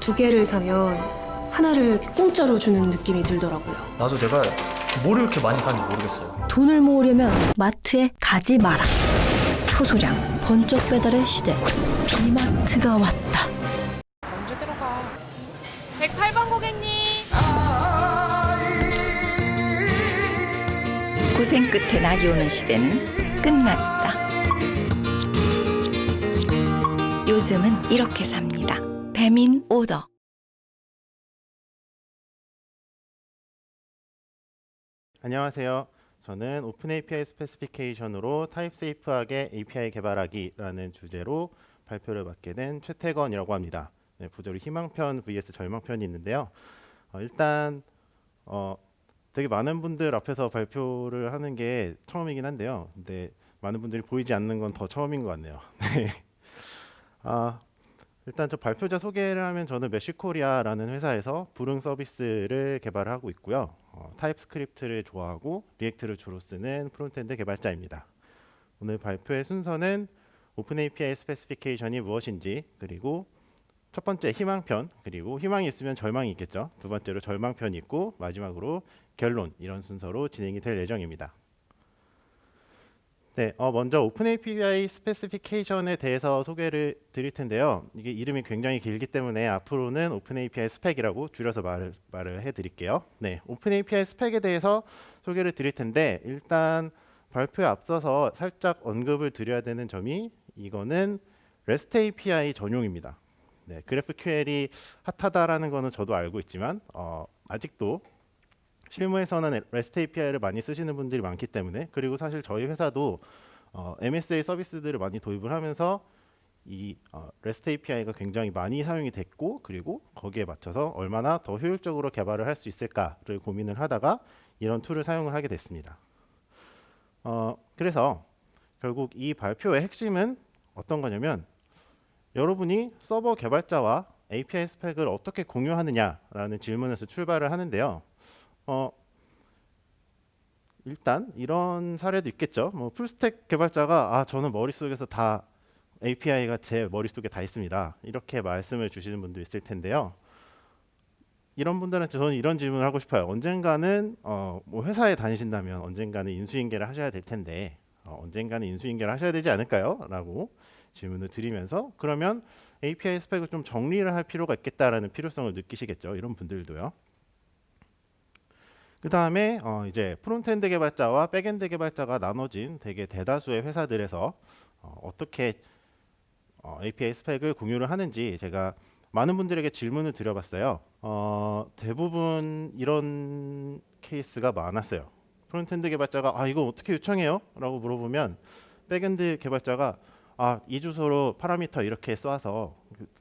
두 개를 사면 하나를 공짜로 주는 느낌이 들더라고요. 나도 내가 뭘 이렇게 많이 사는지 모르겠어요. 돈을 모으려면 마트에 가지 마라. 초소량 번쩍 배달의 시대. 비마트가 왔다. 언제 들어가? 108번 고객님. 고생 끝에 낙이 오는 시대는 끝났다. 요즘은 이렇게 삽니다. 배민 오더. 안녕하세요. 저는 오픈 API 스페시피케이션으로 타입 세이프하게 API 개발하기라는 주제로 발표를 맡게 된 최태건이라고 합니다. 네, 부제로 희망편 vs 절망편이 있는데요. 일단 되게 많은 분들 앞에서 발표를 하는 게 처음이긴 한데요. 근데 많은 분들이 보이지 않는 건 더 처음인 것 같네요. 네. 일단 저 발표자 소개를 하면 저는 메쉬코리아라는 회사에서 불응 서비스를 개발하고 있고요. 타입스크립트를 좋아하고 리액트를 주로 쓰는 프론트엔드 개발자입니다. 오늘 발표의 순서는 오픈 API 스페시피케이션이 무엇인지, 그리고 첫 번째 희망편, 그리고 희망이 있으면 절망이 있겠죠. 두 번째로 절망편이 있고, 마지막으로 결론, 이런 순서로 진행이 될 예정입니다. 네, 먼저 오픈 API 스페시피케이션에 대해서 소개를 드릴 텐데요. 이게 이름이 굉장히 길기 때문에 앞으로는 오픈 API 스펙이라고 줄여서 말을 해드릴게요. 네, 오픈 API 스펙에 대해서 소개를 드릴 텐데, 일단 발표에 앞서서 살짝 언급을 드려야 되는 점이, 이거는 REST API 전용입니다. 네, GraphQL이 핫하다라는 거는 저도 알고 있지만 아직도 실무에서는 REST API를 많이 쓰시는 분들이 많기 때문에, 그리고 사실 저희 회사도 MSA 서비스들을 많이 도입을 하면서 이 REST API가 굉장히 많이 사용이 됐고, 그리고 거기에 맞춰서 얼마나 더 효율적으로 개발을 할 수 있을까를 고민을 하다가 이런 툴을 사용을 하게 됐습니다. 그래서 결국 이 발표의 핵심은 어떤 거냐면, 여러분이 서버 개발자와 API 스펙을 어떻게 공유하느냐라는 질문에서 출발을 하는데요. 일단 이런 사례도 있겠죠. 뭐 풀스택 개발자가 저는 머릿속에서 다 API가 제 머릿속에 다 있습니다, 이렇게 말씀을 주시는 분도 있을 텐데요. 이런 분들한테 저는 이런 질문을 하고 싶어요. 언젠가는 뭐 회사에 다니신다면 언젠가는 인수인계를 하셔야 될 텐데 언젠가는 인수인계를 하셔야 되지 않을까요? 라고 질문을 드리면서, 그러면 API 스펙을 좀 정리를 할 필요가 있겠다라는 필요성을 느끼시겠죠. 이런 분들도요. 그 다음에 이제 프론트엔드 개발자와 백엔드 개발자가 나눠진 되게 대다수의 회사들에서 어떻게 API 스펙을 공유를 하는지 제가 많은 분들에게 질문을 드려봤어요. 대부분 이런 케이스가 많았어요. 프론트엔드 개발자가 이거 어떻게 요청해요? 라고 물어보면, 백엔드 개발자가 이 주소로 파라미터 이렇게 쏴서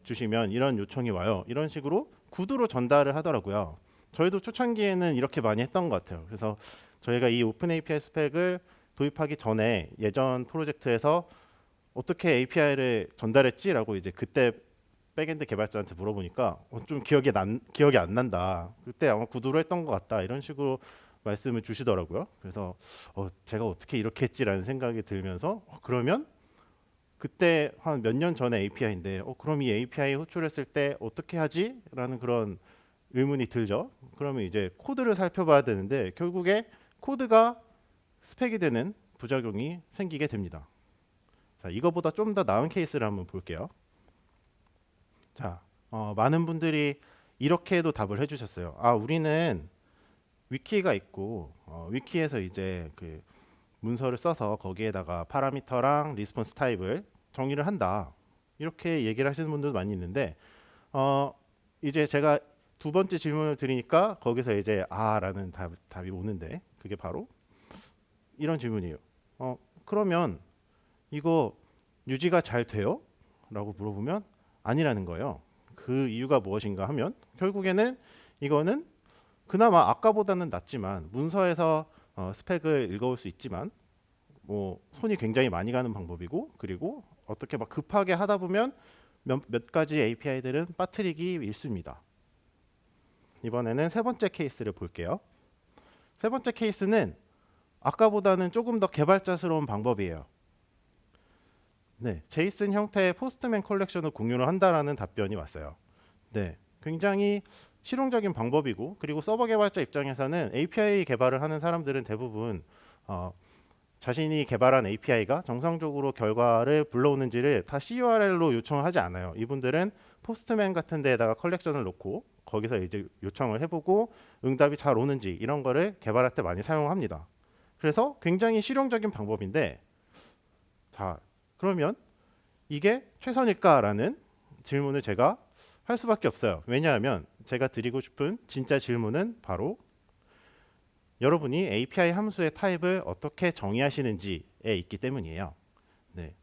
주시면 이런 요청이 와요, 이런 식으로 구두로 전달을 하더라고요. 저희도 초창기에는 이렇게 많이 했던 것 같아요. 그래서 저희가 이 오픈 API 스펙을 도입하기 전에 예전 프로젝트에서 어떻게 API를 전달했지라고 이제 그때 백엔드 개발자한테 물어보니까 좀 기억이 안 난다, 그때 아마 구두로 했던 것 같다, 이런 식으로 말씀을 주시더라고요. 그래서 제가 어떻게 이렇게 했지라는 생각이 들면서 그러면 그때 한 몇 년 전에 API인데 그럼 이 API 호출했을 때 어떻게 하지? 라는 그런 의문이 들죠. 그러면 이제 코드를 살펴봐야 되는데, 결국에 코드가 스펙이 되는 부작용이 생기게 됩니다. 자, 이거보다 좀 더 나은 케이스를 한번 볼게요. 자, 많은 분들이 이렇게도 답을 해주셨어요. 우리는 위키가 있고 위키에서 이제 그 문서를 써서 거기에다가 파라미터랑 리스폰스 타입을 정의를 한다, 이렇게 얘기를 하시는 분들도 많이 있는데, 이제 제가 두 번째 질문을 드리니까 거기서 이제 라는 답이 오는데, 그게 바로 이런 질문이에요. 그러면 이거 유지가 잘 돼요? 라고 물어보면 아니라는 거예요. 그 이유가 무엇인가 하면, 결국에는 이거는 그나마 아까보다는 낫지만 문서에서 스펙을 읽어올 수 있지만 뭐 손이 굉장히 많이 가는 방법이고, 그리고 어떻게 막 급하게 하다 보면 몇 가지 API들은 빠뜨리기 일쑤입니다. 이번에는 세 번째 케이스를 볼게요. 세 번째 케이스는 아까보다는 조금 더 개발자스러운 방법이에요. 네, 제이슨 형태의 포스트맨 컬렉션을 공유를 한다라는 답변이 왔어요. 네, 굉장히 실용적인 방법이고, 그리고 서버 개발자 입장에서는 API 개발을 하는 사람들은 대부분 자신이 개발한 API가 정상적으로 결과를 불러오는지를 다 CURL로 요청을 하지 않아요. 이분들은 포스트맨 같은 데에다가 컬렉션을 놓고 거기서 이제 요청을 해보고 응답이 잘 오는지 이런 거를 개발할 때 많이 사용합니다. 그래서 굉장히 실용적인 방법인데, 자, 그러면 이게 최선일까라는 질문을 제가 할 수밖에 없어요. 왜냐하면 제가 드리고 싶은 진짜 질문은 바로 여러분이 API 함수의 타입을 어떻게 정의하시는지에 있기 때문이에요. 네.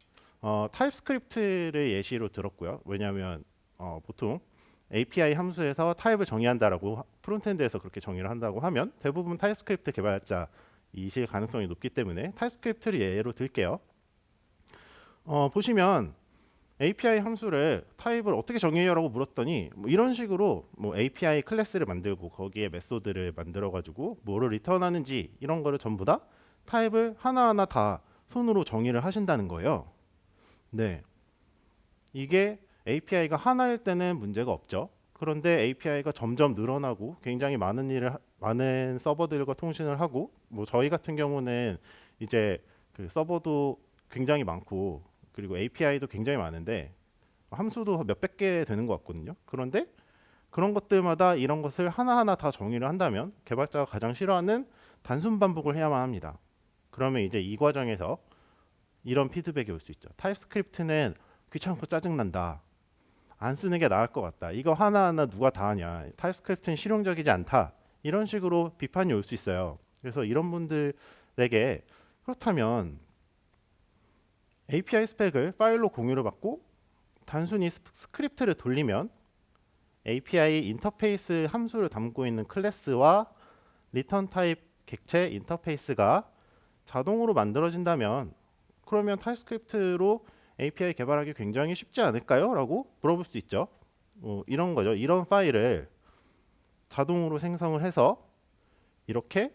타입스크립트를 예시로 들었고요. 왜냐하면 보통 API 함수에서 타입을 정의한다라고 프론트엔드에서 그렇게 정의를 한다고 하면 대부분 타입스크립트 개발자이실 가능성이 높기 때문에 타입스크립트를 예로 들게요. 보시면 API 함수를 타입을 어떻게 정의해요라고 물었더니 뭐 이런 식으로 뭐 API 클래스를 만들고 거기에 메소드를 만들어 가지고 뭐를 리턴하는지 이런 거를 전부 다 타입을 하나하나 다 손으로 정의를 하신다는 거예요. 네, 이게 API가 하나일 때는 문제가 없죠. 그런데 API가 점점 늘어나고 굉장히 많은 서버들과 통신을 하고, 뭐 저희 같은 경우는 이제 그 서버도 굉장히 많고 그리고 API도 굉장히 많은데 함수도 몇백 개 되는 것 같거든요. 그런데 그런 것들마다 이런 것을 하나하나 다 정의를 한다면 개발자가 가장 싫어하는 단순 반복을 해야만 합니다. 그러면 이제 이 과정에서 이런 피드백이 올 수 있죠. 타입스크립트는 귀찮고 짜증난다. 안 쓰는 게 나을 것 같다. 이거 하나하나 누가 다 하냐. 타입스크립트는 실용적이지 않다. 이런 식으로 비판이 올 수 있어요. 그래서 이런 분들에게 그렇다면 API 스펙을 파일로 공유를 받고 단순히 스크립트를 돌리면 API 인터페이스 함수를 담고 있는 클래스와 리턴 타입 객체 인터페이스가 자동으로 만들어진다면 그러면 타입스크립트로 API 개발하기 굉장히 쉽지 않을까요? 라고 물어볼 수 있죠. 이런 거죠. 이런 파일을 자동으로 생성을 해서 이렇게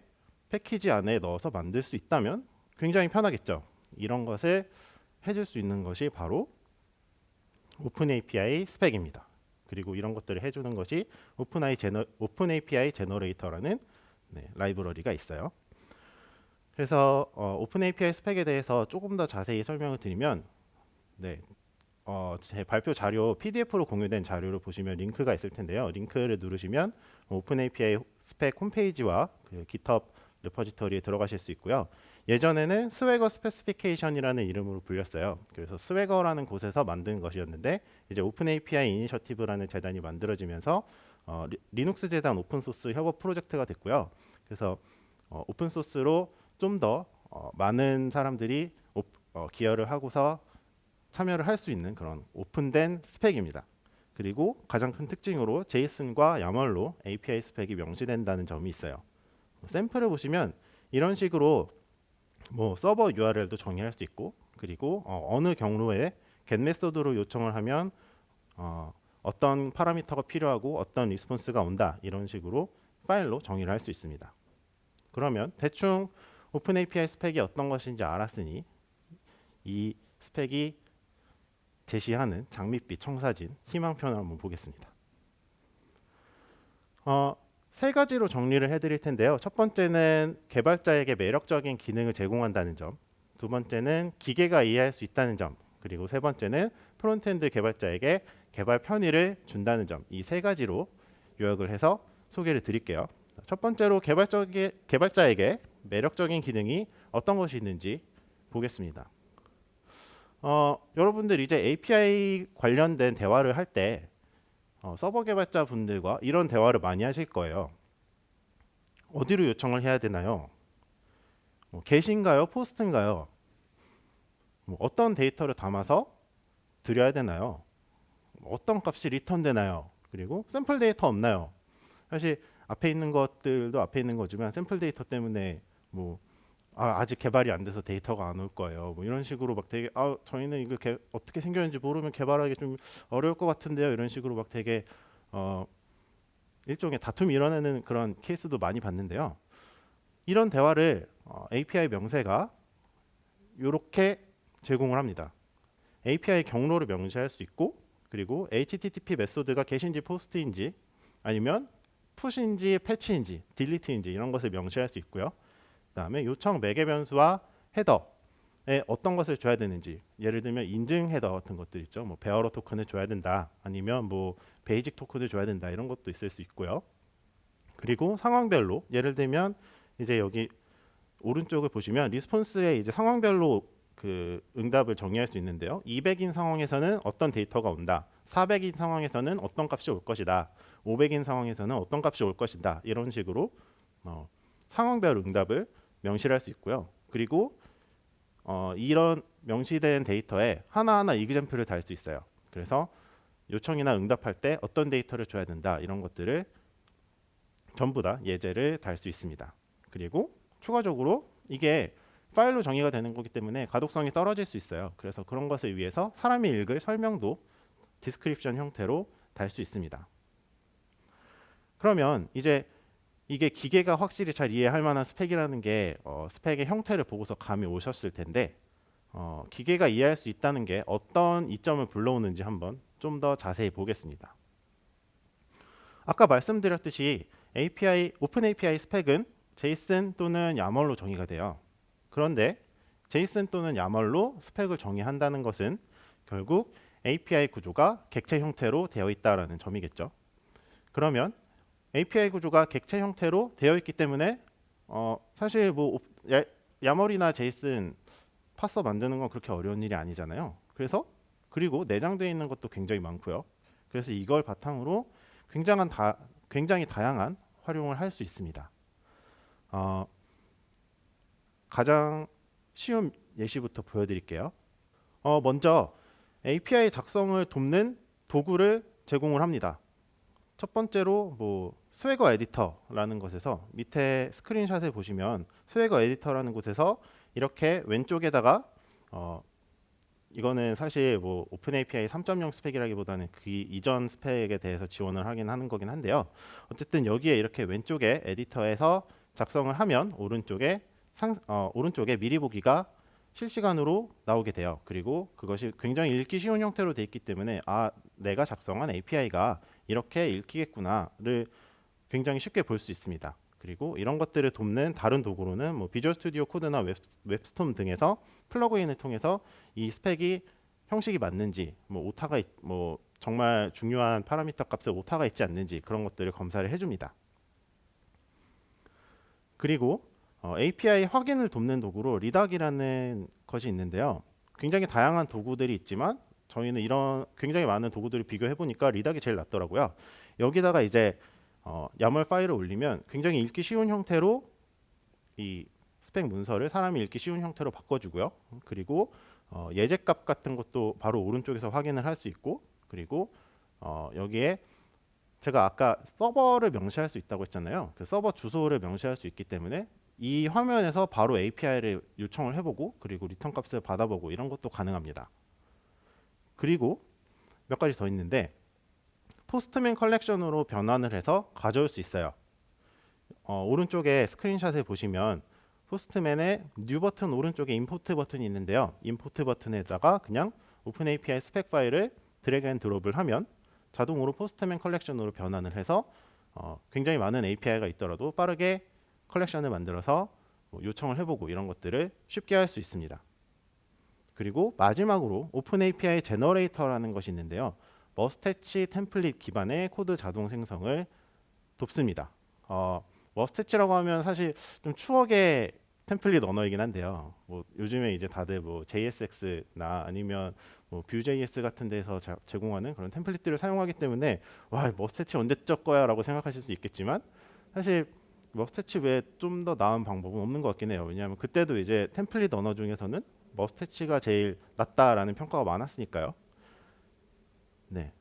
패키지 안에 넣어서 만들 수 있다면 굉장히 편하겠죠. 이런 것을 해줄 수 있는 것이 바로 오픈 API 스펙입니다. 그리고 이런 것들을 해주는 것이 오픈 API 제너레이터라는 라이브러리가 있어요. 그래서 오픈 API 스펙에 대해서 조금 더 자세히 설명을 드리면, 제 발표 자료 PDF로 공유된 자료를 보시면 링크가 있을 텐데요. 링크를 누르시면 오픈 API 스펙 홈페이지와 그 GitHub 레포지터리에 들어가실 수 있고요. 예전에는 스웨거 스페시피케이션이라는 이름으로 불렸어요. 그래서 스웨거라는 곳에서 만든 것이었는데 이제 오픈 API 이니셔티브라는 재단이 만들어지면서 리눅스 재단 오픈 소스 협업 프로젝트가 됐고요. 그래서 오픈 소스로 좀 더 많은 사람들이 기여를 하고서 참여를 할 수 있는 그런 오픈된 스펙입니다. 그리고 가장 큰 특징으로 제이슨과 야멀로 API 스펙이 명시된다는 점이 있어요. 샘플을 보시면 이런 식으로 뭐 서버 URL도 정의할 수 있고, 그리고 어느 경로에 get 메소드로 요청을 하면 어떤 파라미터가 필요하고 어떤 리스폰스가 온다, 이런 식으로 파일로 정의를 할 수 있습니다. 그러면 대충 오픈 API 스펙이 어떤 것인지 알았으니 이 스펙이 제시하는 장밋빛 청사진 희망편을 한번 보겠습니다. 세 가지로 정리를 해드릴 텐데요. 첫 번째는 개발자에게 매력적인 기능을 제공한다는 점, 두 번째는 기계가 이해할 수 있다는 점, 그리고 세 번째는 프론트엔드 개발자에게 개발 편의를 준다는 점, 이 세 가지로 요약을 해서 소개를 드릴게요. 첫 번째로 개발자에게 매력적인 기능이 어떤 것이 있는지 보겠습니다. 여러분들 이제 API 관련된 대화를 할 때 서버 개발자 분들과 이런 대화를 많이 하실 거예요. 어디로 요청을 해야 되나요? get인가요? post인가요? 어떤 데이터를 담아서 드려야 되나요? 어떤 값이 리턴 되나요? 그리고 샘플 데이터 없나요? 사실 앞에 있는 것들도 앞에 있는 거지만 샘플 데이터 때문에 아직 개발이 안 돼서 데이터가 안 올 거예요. 뭐 이런 식으로 막 되게 저희는 이거 어떻게 생겼는지 모르면 개발하기 좀 어려울 것 같은데요. 이런 식으로 막 되게 일종의 다툼이 일어나는 그런 케이스도 많이 봤는데요. 이런 대화를 API 명세가 이렇게 제공을 합니다. API 경로를 명시할 수 있고, 그리고 HTTP 메소드가 get인지 post인지 아니면 푸시인지 패치인지 딜리트인지 이런 것을 명시할 수 있고요. 그다음에 요청 매개 변수와 헤더에 어떤 것을 줘야 되는지, 예를 들면 인증 헤더 같은 것들 있죠. 뭐 베어러 토큰을 줘야 된다, 아니면 뭐 베이직 토큰을 줘야 된다, 이런 것도 있을 수 있고요. 그리고 상황별로, 예를 들면 이제 여기 오른쪽을 보시면 리스폰스에 이제 상황별로 그 응답을 정의할 수 있는데요. 200인 상황에서는 어떤 데이터가 온다, 400인 상황에서는 어떤 값이 올 것이다, 500인 상황에서는 어떤 값이 올 것이다, 이런 식으로 상황별 응답을 명시할 수 있고요. 그리고 이런 명시된 데이터에 하나하나 이그젬플을 달 수 있어요. 그래서 요청이나 응답할 때 어떤 데이터를 줘야 된다, 이런 것들을 전부 다 예제를 달 수 있습니다. 그리고 추가적으로 이게 파일로 정의가 되는 거기 때문에 가독성이 떨어질 수 있어요. 그래서 그런 것을 위해서 사람이 읽을 설명도 디스크립션 형태로 달 수 있습니다. 그러면 이제 이게 기계가 확실히 잘 이해할 만한 스펙이라는 게 스펙의 형태를 보고서 감이 오셨을 텐데, 기계가 이해할 수 있다는 게 어떤 이점을 불러오는지 한번 좀 더 자세히 보겠습니다. 아까 말씀드렸듯이 오픈 API 스펙은 제이슨 또는 야멀로 정의가 돼요. 그런데 제이슨 또는 야멀로 스펙을 정의한다는 것은 결국 API 구조가 객체 형태로 되어 있다라는 점이겠죠. 그러면 API 구조가 객체 형태로 되어 있기 때문에 사실 뭐 야멀이나 제이슨 파서 만드는 건 그렇게 어려운 일이 아니잖아요. 그리고 내장되어 있는 것도 굉장히 많고요. 그래서 이걸 바탕으로 굉장히 다양한 활용을 할 수 있습니다. 가장 쉬운 예시부터 보여드릴게요. 먼저 API 작성을 돕는 도구를 제공을 합니다. 첫 번째로 뭐 스웨거 에디터라는 것에서, 밑에 스크린샷을 보시면 스웨거 에디터라는 곳에서 이렇게 왼쪽에다가 이거는 사실 뭐 오픈 API 3.0 스펙이라기보다는 그 이전 스펙에 대해서 지원을 하는 거긴 한데요. 어쨌든 여기에 이렇게 왼쪽에 에디터에서 작성을 하면 오른쪽에 미리 보기가 실시간으로 나오게 돼요. 그리고 그것이 굉장히 읽기 쉬운 형태로 돼 있기 때문에 내가 작성한 API가 이렇게 읽히겠구나를 굉장히 쉽게 볼 수 있습니다. 그리고 이런 것들을 돕는 다른 도구로는 뭐 비주얼 스튜디오 코드나 웹스톰 등에서 플러그인을 통해서 이 스펙이 형식이 맞는지, 뭐 정말 중요한 파라미터 값에 오타가 있지 않는지, 그런 것들을 검사를 해줍니다. 그리고 API 확인을 돕는 도구로 리닥이라는 것이 있는데요. 굉장히 다양한 도구들이 있지만 저희는 이런 굉장히 많은 도구들을 비교해 보니까 리닥이 제일 낫더라고요. 여기다가 이제 야멀 파일을 올리면 굉장히 읽기 쉬운 형태로 이 스펙 문서를 사람이 읽기 쉬운 형태로 바꿔주고요. 그리고 예제값 같은 것도 바로 오른쪽에서 확인을 할 수 있고, 그리고 여기에 제가 아까 서버를 명시할 수 있다고 했잖아요. 그 서버 주소를 명시할 수 있기 때문에 이 화면에서 바로 API를 요청을 해보고, 그리고 리턴 값을 받아보고, 이런 것도 가능합니다. 그리고 몇 가지 더 있는데, 포스트맨 컬렉션으로 변환을 해서 가져올 수 있어요. 오른쪽에 스크린샷을 보시면 포스트맨의 뉴 버튼 오른쪽에 임포트 버튼이 있는데요. 임포트 버튼에다가 그냥 오픈 API 스펙 파일을 드래그 앤 드롭을 하면 자동으로 포스트맨 컬렉션으로 변환을 해서 굉장히 많은 API가 있더라도 빠르게 컬렉션을 만들어서 요청을 해보고, 이런 것들을 쉽게 할 수 있습니다. 그리고 마지막으로 오픈 API 제너레이터라는 것이 있는데요. 머스태치 템플릿 기반의 코드 자동 생성을 돕습니다. 머스태치라고 하면 사실 좀 추억의 템플릿 언어이긴 한데요. 뭐 요즘에 이제 다들 뭐 JSX나 아니면 뭐 Vue.js 같은 데서 제공하는 그런 템플릿들을 사용하기 때문에 머스태치 언제적 거야라고 생각하실 수 있겠지만, 사실 머스태치 외에 좀 더 나은 방법은 없는 것 같긴 해요. 왜냐하면 그때도 이제 템플릿 언어 중에서는 머스태치가 제일 낫다라는 평가가 많았으니까요. 네.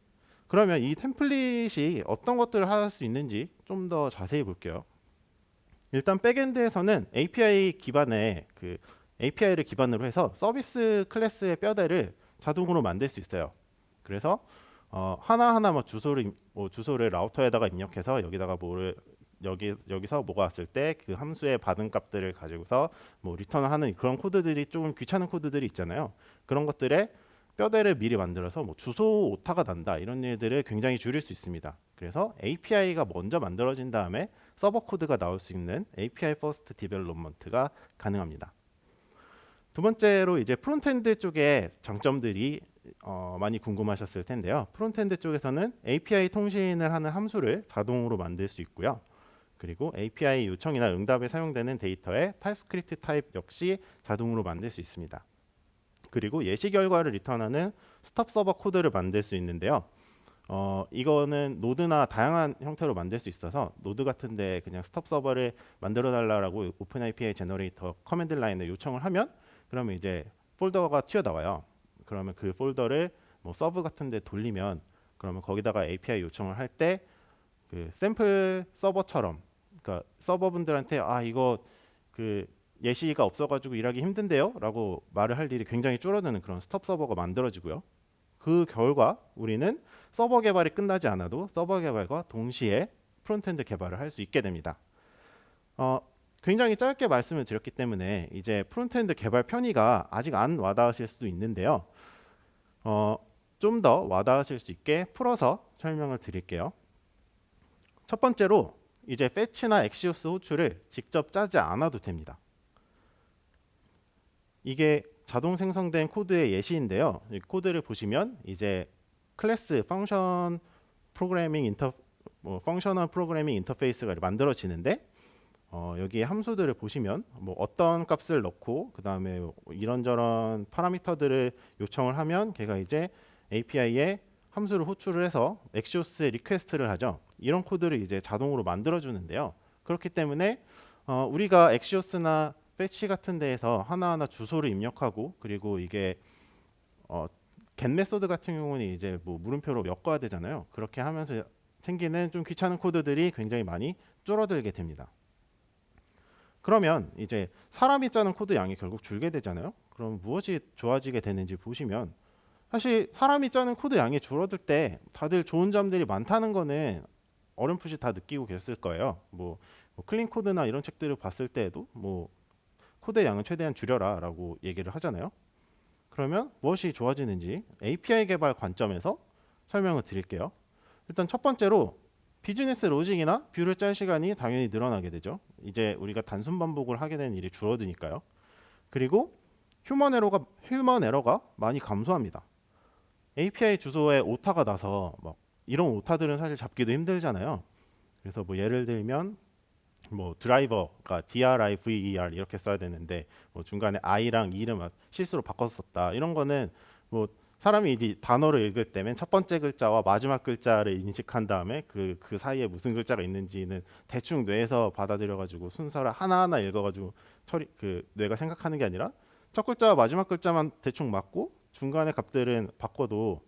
그러면 이 템플릿이 어떤 것들을 할 수 있는지 좀 더 자세히 볼게요. 일단 백엔드에서는 API 기반의 API를 기반으로 해서 서비스 클래스의 뼈대를 자동으로 만들 수 있어요. 그래서 하나하나 주소를 라우터에다가 입력해서 여기서 뭐가 왔을 때 그 함수의 받은 값들을 가지고서 리턴을 하는 그런 코드들이, 조금 귀찮은 코드들이 있잖아요. 그런 것들에 뼈대를 미리 만들어서 뭐 주소 오타가 난다 이런 일들을 굉장히 줄일 수 있습니다. 그래서 API가 먼저 만들어진 다음에 서버 코드가 나올 수 있는 API 퍼스트 디벨롭먼트가 가능합니다. 두 번째로 이제 프론트엔드 쪽의 장점들이 많이 궁금하셨을 텐데요. 프론트엔드 쪽에서는 API 통신을 하는 함수를 자동으로 만들 수 있고요. 그리고 API 요청이나 응답에 사용되는 데이터의 타입스크립트 타입 역시 자동으로 만들 수 있습니다. 그리고 예시 결과를 리턴하는 스톱 서버 코드를 만들 수 있는데요. 이거는 노드나 다양한 형태로 만들 수 있어서 노드 같은데 그냥 스톱 서버를 만들어 달라고 오픈 API 제너레이터 커맨드 라인을 요청을 하면 그러면 이제 폴더가 튀어나와요. 그러면 그 폴더를 뭐 서브 같은데 돌리면 그러면 거기다가 API 요청을 할 때 그 샘플 서버처럼 그러니까 서버분들한테 이거 그 예시가 없어가지고 일하기 힘든데요라고 말을 할 일이 굉장히 줄어드는 그런 스톱 서버가 만들어지고요. 그 결과 우리는 서버 개발이 끝나지 않아도 서버 개발과 동시에 프론트엔드 개발을 할 수 있게 됩니다. 굉장히 짧게 말씀을 드렸기 때문에 이제 프론트엔드 개발 편의가 아직 안 와닿으실 수도 있는데요. 좀 더 와닿으실 수 있게 풀어서 설명을 드릴게요. 첫 번째로 이제 패치나 엑시오스 호출을 직접 짜지 않아도 됩니다. 이게 자동 생성된 코드의 예시인데요. 이 코드를 보시면 이제 클래스 펑셔널 프로그래밍 인터페이스가 만들어지는데 여기 함수들을 보시면 뭐 어떤 값을 넣고 그 다음에 이런저런 파라미터들을 요청을 하면 걔가 이제 API에 함수를 호출을 해서 엑시오스 리퀘스트를 하죠. 이런 코드를 이제 자동으로 만들어 주는데요. 그렇기 때문에 우리가 엑시오스나 패치 같은 데에서 하나하나 주소를 입력하고 그리고 이게 get 메소드 같은 경우는 이제 뭐 물음표로 엮어야 되잖아요. 그렇게 하면서 생기는 좀 귀찮은 코드들이 굉장히 많이 줄어들게 됩니다. 그러면 이제 사람이 짜는 코드 양이 결국 줄게 되잖아요. 그럼 무엇이 좋아지게 되는지 보시면 사실 사람이 짜는 코드 양이 줄어들 때 다들 좋은 점들이 많다는 거는 어렴풋이 다 느끼고 계셨을 거예요. 뭐 클린 코드나 이런 책들을 봤을 때에도 뭐 코드의 양을 최대한 줄여라라고 얘기를 하잖아요. 그러면 무엇이 좋아지는지 API 개발 관점에서 설명을 드릴게요. 일단 첫 번째로 비즈니스 로직이나 뷰를 짤 시간이 당연히 늘어나게 되죠. 이제 우리가 단순 반복을 하게 되는 일이 줄어드니까요. 그리고 휴먼 에러가 많이 감소합니다. API 주소에 오타가 나서 막 이런 오타들은 사실 잡기도 힘들잖아요. 그래서 뭐 예를 들면 뭐 드라이버가 driver 이렇게 써야 되는데 뭐 중간에 i랑 이름 실수로 바꿨었다. 이런 거는 뭐 사람이 이 단어를 읽을 때면 첫 번째 글자와 마지막 글자를 인식한 다음에 그 사이에 무슨 글자가 있는지는 대충 뇌에서 받아들여가지고 순서를 하나하나 읽어가지고 뇌가 생각하는 게 아니라 첫 글자와 마지막 글자만 대충 맞고 중간의 값들은 바꿔도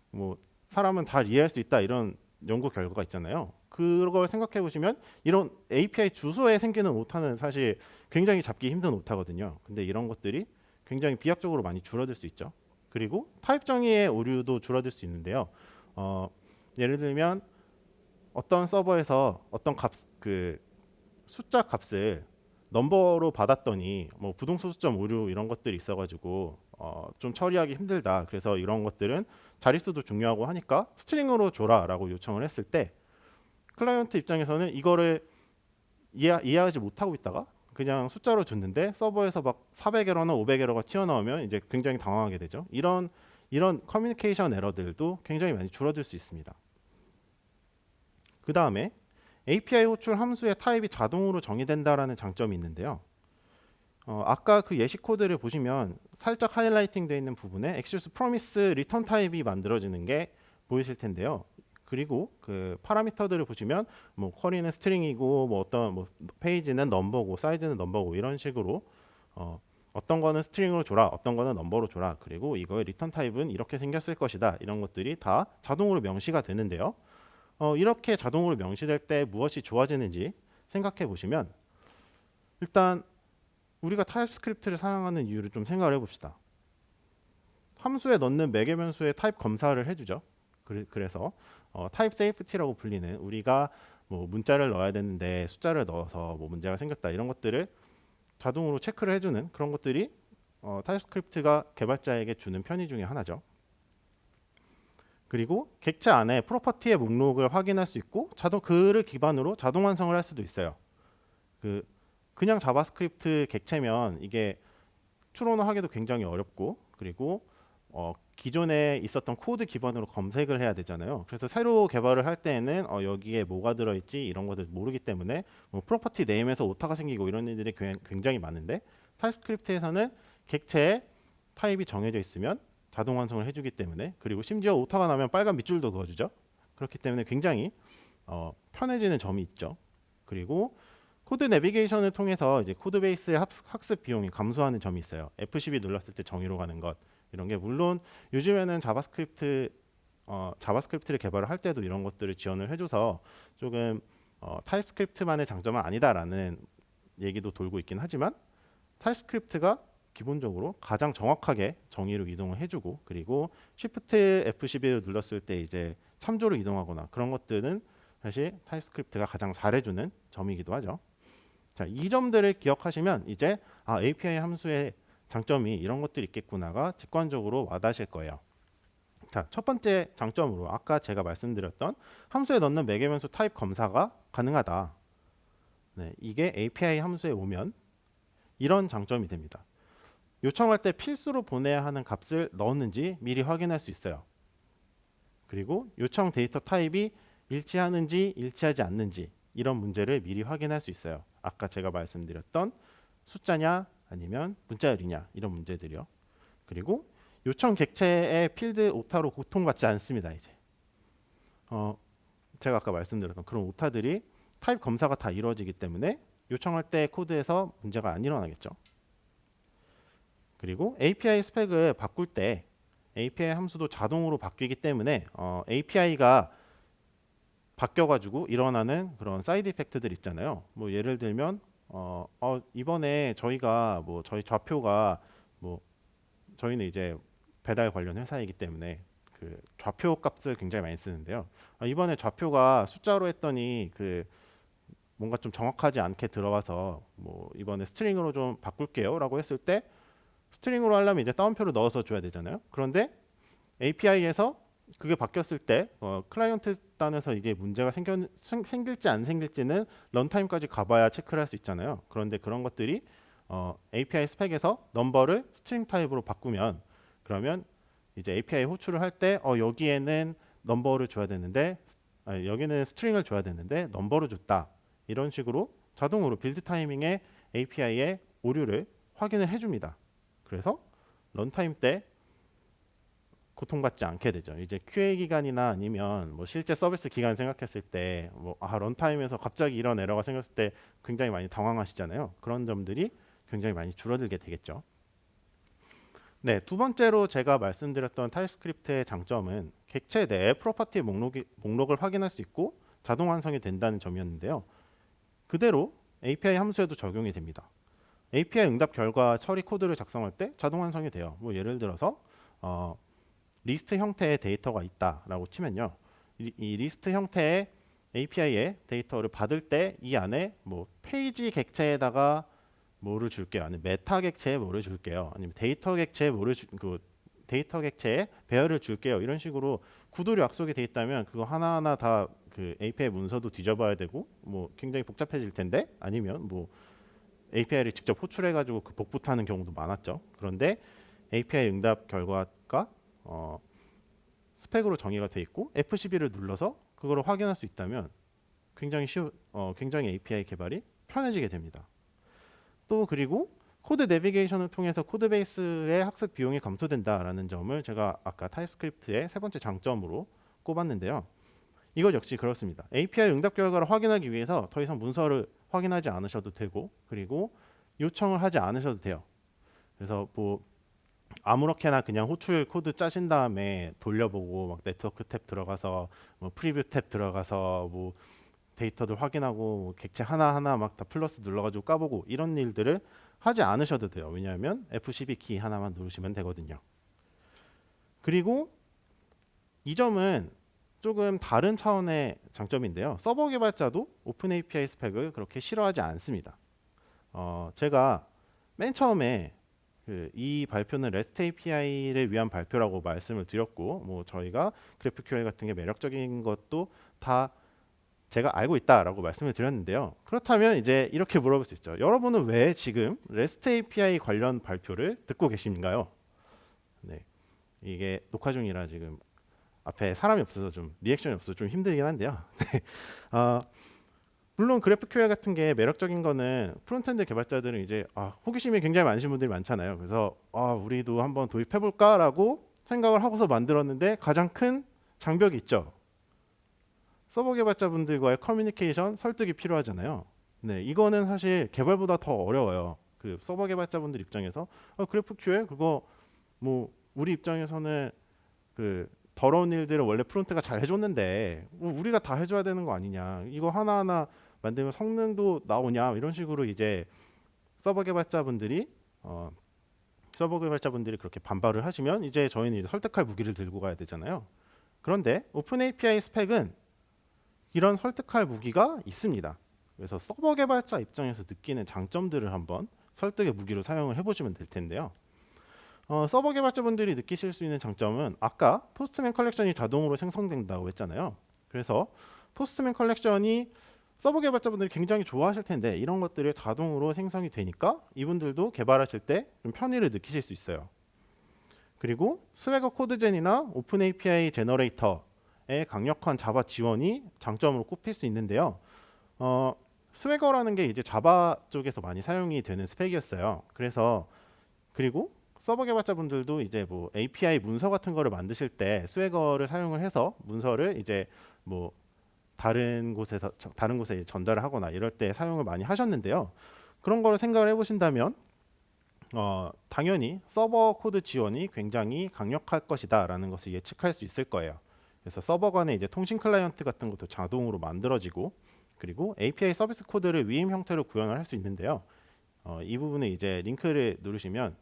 뭐 사람은 잘 이해할 수 있다 이런 연구 결과가 있잖아요. 그걸 생각해 보시면 이런 API 주소에 생기는 오타는 사실 굉장히 잡기 힘든 오타거든요. 근데 이런 것들이 굉장히 비약적으로 많이 줄어들 수 있죠. 그리고 타입 정의의 오류도 줄어들 수 있는데요. 예를 들면 어떤 서버에서 어떤 숫자 값을 넘버로 받았더니 뭐 부동소수점 오류 이런 것들이 있어가지고 좀 처리하기 힘들다. 그래서 이런 것들은 자릿수도 중요하고 하니까 스트링으로 줘라라고 요청을 했을 때 클라이언트 입장에서는 이거를 이해하지 못하고 있다가 그냥 숫자로 줬는데 서버에서 막 400에러나 500에러가 튀어나오면 이제 굉장히 당황하게 되죠. 이런 커뮤니케이션 에러들도 굉장히 많이 줄어들 수 있습니다. 그 다음에 API 호출 함수의 타입이 자동으로 정의된다라는 장점이 있는데요. 아까 그 예시 코드를 보시면 살짝 하이라이팅 되어 있는 부분에 엑시오스 프로미스 리턴 타입이 만들어지는 게 보이실 텐데요. 그리고 그 파라미터들을 보시면 뭐 쿼리는 스트링이고 뭐 어떤 뭐 페이지는 넘버고 사이즈는 넘버고 이런 식으로 어떤 거는 스트링으로 줘라, 어떤 거는 넘버로 줘라. 그리고 이거의 리턴 타입은 이렇게 생겼을 것이다. 이런 것들이 다 자동으로 명시가 되는데요. 이렇게 자동으로 명시될 때 무엇이 좋아지는지 생각해 보시면 일단 우리가 타입스크립트를 사용하는 이유를 좀 생각을 해봅시다. 함수에 넣는 매개변수의 타입 검사를 해주죠. 그래서 타입 세이프티라고 불리는 우리가 뭐 문자를 넣어야 되는데 숫자를 넣어서 뭐 문제가 생겼다 이런 것들을 자동으로 체크를 해주는 그런 것들이 타입스크립트가 개발자에게 주는 편의 중에 하나죠. 그리고 객체 안에 프로퍼티의 목록을 확인할 수 있고 그를 기반으로 자동 완성을 할 수도 있어요. 그냥 자바스크립트 객체면 이게 추론을 하기도 굉장히 어렵고, 그리고 기존에 있었던 코드 기반으로 검색을 해야 되잖아요. 그래서 새로 개발을 할 때에는 여기에 뭐가 들어있지 이런 것들 모르기 때문에 뭐 프로퍼티 네임에서 오타가 생기고 이런 일들이 굉장히 많은데, 타입스크립트에서는 객체의 타입이 정해져 있으면 자동 완성을 해주기 때문에, 그리고 심지어 오타가 나면 빨간 밑줄도 그어주죠. 그렇기 때문에 굉장히 편해지는 점이 있죠. 그리고 코드 내비게이션을 통해서 이제 코드베이스의 학습 비용이 감소하는 점이 있어요. F12 눌렀을 때 정의로 가는 것, 이런 게 물론 요즘에는 자바스크립트를 개발을 할 때도 이런 것들을 지원을 해줘서 조금 타입스크립트만의 장점은 아니다라는 얘기도 돌고 있긴 하지만, 타입스크립트가 기본적으로 가장 정확하게 정의로 이동을 해주고, 그리고 Shift F11을 눌렀을 때 이제 참조로 이동하거나 그런 것들은 사실 타입스크립트가 가장 잘해주는 점이기도 하죠. 자, 이 점들을 기억하시면 이제 API 함수의 장점이 이런 것들이 있겠구나가 직관적으로 와닿으실 거예요. 자, 첫 번째 장점으로 아까 제가 말씀드렸던 함수에 넣는 매개변수 타입 검사가 가능하다. 네, 이게 API 함수에 오면 이런 장점이 됩니다. 요청할 때 필수로 보내야 하는 값을 넣었는지 미리 확인할 수 있어요. 그리고 요청 데이터 타입이 일치하는지 일치하지 않는지 이런 문제를 미리 확인할 수 있어요. 아까 제가 말씀드렸던 숫자냐 아니면 문자열이냐 이런 문제들이요. 그리고 요청 객체의 필드 오타로 고통받지 않습니다. 이제 제가 아까 말씀드렸던 그런 오타들이 타입 검사가 다 이루어지기 때문에 요청할 때 코드에서 문제가 안 일어나겠죠. 그리고 API 스펙을 바꿀 때 API 함수도 자동으로 바뀌기 때문에 API가 바뀌어가지고 일어나는 그런 사이드 이펙트들 있잖아요. 뭐 예를 들면 이번에 저희가 뭐 저희 좌표가 뭐 저희는 이제 배달 관련 회사이기 때문에 그 좌표 값을 굉장히 많이 쓰는데요. 이번에 좌표가 숫자로 했더니 뭔가 좀 정확하지 않게 들어가서 뭐 이번에 스트링으로 좀 바꿀게요라고 했을 때 스트링으로 하려면 이제 따옴표를 넣어서 줘야 되잖아요. 그런데 API에서 그게 바뀌었을 때 클라이언트 단에서 이게 문제가 생길지 안 생길지는 런타임까지 가봐야 체크를 할 수 있잖아요. 그런데 그런 것들이 API 스펙에서 넘버를 스트링 타입으로 바꾸면, 그러면 이제 API 호출을 할 때 여기에는 넘버를 줘야 되는데 여기는 스트링을 줘야 되는데 넘버를 줬다. 이런 식으로 자동으로 빌드 타이밍에 API의 오류를 확인을 해줍니다. 그래서 런타임 때 고통받지 않게 되죠. 이제 QA 기간이나 아니면 뭐 실제 서비스 기간 생각했을 때 런타임에서 갑자기 이런 에러가 생겼을 때 굉장히 많이 당황하시잖아요. 그런 점들이 굉장히 많이 줄어들게 되겠죠. 네, 두 번째로 제가 말씀드렸던 타입스크립트의 장점은 객체 내 프로퍼티 목록을 확인할 수 있고 자동 완성이 된다는 점이었는데요. 그대로 API 함수에도 적용이 됩니다. API 응답 결과 처리 코드를 작성할 때 자동 완성이 돼요. 뭐 예를 들어서 리스트 형태의 데이터가 있다라고 치면요, 이 리스트 형태의 API의 데이터를 받을 때 이 안에 뭐 페이지 객체에다가 뭐를 줄게요, 아니면 메타 객체에 뭐를 줄게요, 아니면 데이터 객체에 데이터 객체에 배열을 줄게요, 이런 식으로 구도로 약속이 돼 있다면 그거 하나하나 다 그 API 문서도 뒤져봐야 되고 뭐 굉장히 복잡해질 텐데, 아니면 뭐 API를 직접 호출해가지고 그 복붙하는 경우도 많았죠. 그런데 API 응답 결과가 스펙으로 정의가 돼 있고 F12를 눌러서 그거를 확인할 수 있다면 굉장히 API 개발이 편해지게 됩니다. 또 그리고 코드 내비게이션을 통해서 코드베이스의 학습 비용이 감소된다라는 점을 제가 아까 타입스크립트의 세 번째 장점으로 꼽았는데요. 이것 역시 그렇습니다. API 응답 결과를 확인하기 위해서 더 이상 문서를 확인하지 않으셔도 되고, 그리고 요청을 하지 않으셔도 돼요. 그래서 뭐 아무렇게나 그냥 호출 코드 짜신 다음에 돌려보고 막 네트워크 탭 들어가서 뭐 프리뷰 탭 들어가서 뭐 데이터들 확인하고 뭐 객체 하나하나 막 다 플러스 눌러가지고 까보고 이런 일들을 하지 않으셔도 돼요. 왜냐하면 F12 키 하나만 누르시면 되거든요. 그리고 이 점은 조금 다른 차원의 장점인데요. 서버 개발자도 오픈 API 스펙을 그렇게 싫어하지 않습니다. 제가 맨 처음에 이 발표는 REST API를 위한 발표라고 말씀을 드렸고, 뭐 저희가 GraphQL 같은 게 매력적인 것도 다 제가 알고 있다라고 말씀을 드렸는데요. 그렇다면 이제 이렇게 물어볼 수 있죠. 여러분은 왜 지금 REST API 관련 발표를 듣고 계신가요? 네, 이게 녹화 중이라 지금 앞에 사람이 없어서 좀 리액션이 없어서 좀 힘들긴 한데요. 네. 물론 GraphQL 같은 게 매력적인 거는 프론트엔드 개발자들은 이제 호기심이 굉장히 많으신 분들이 많잖아요. 그래서 우리도 한번 도입해 볼까라고 생각을 하고서 만들었는데 가장 큰 장벽이 있죠. 서버 개발자분들과의 커뮤니케이션, 설득이 필요하잖아요. 네, 이거는 사실 개발보다 더 어려워요. 그 서버 개발자분들 입장에서 GraphQL 그거 뭐 우리 입장에서는 그 더러운 일들을 원래 프론트가 잘 해줬는데 뭐 우리가 다 해줘야 되는 거 아니냐, 이거 하나하나 만들면 성능도 나오냐, 이런 식으로 이제 서버 개발자분들이 그렇게 반발을 하시면 이제 저희는 이제 설득할 무기를 들고 가야 되잖아요. 그런데 오픈 API 스펙은 이런 설득할 무기가 있습니다. 그래서 서버 개발자 입장에서 느끼는 장점들을 한번 설득의 무기로 사용을 해보시면 될 텐데요. 서버 개발자분들이 느끼실 수 있는 장점은 아까 포스트맨 컬렉션이 자동으로 생성된다고 했잖아요. 그래서 포스트맨 컬렉션이 서버 개발자분들이 굉장히 좋아하실 텐데 이런 것들이 자동으로 생성이 되니까 이분들도 개발하실 때 좀 편의를 느끼실 수 있어요. 그리고 스웨거 코드젠이나 오픈 API 제너레이터의 강력한 자바 지원이 장점으로 꼽힐 수 있는데요. 스웨거라는 게 이제 자바 쪽에서 많이 사용이 되는 스펙이었어요. 그리고 서버 개발자분들도 이제 뭐 API 문서 같은 거를 만드실 때 스웨거를 사용을 해서 문서를 이제 뭐 다른 곳에 전달을 하거나 이럴 때 사용을 많이 하셨는데요. 그런 거를 생각을 해보신다면 당연히 서버 코드 지원이 굉장히 강력할 것이다라는 것을 예측할 수 있을 거예요. 그래서 서버 간에 이제 통신 클라이언트 같은 것도 자동으로 만들어지고, 그리고 API 서비스 코드를 위임 형태로 구현을 할 수 있는데요. 이 부분에 이제 링크를 누르시면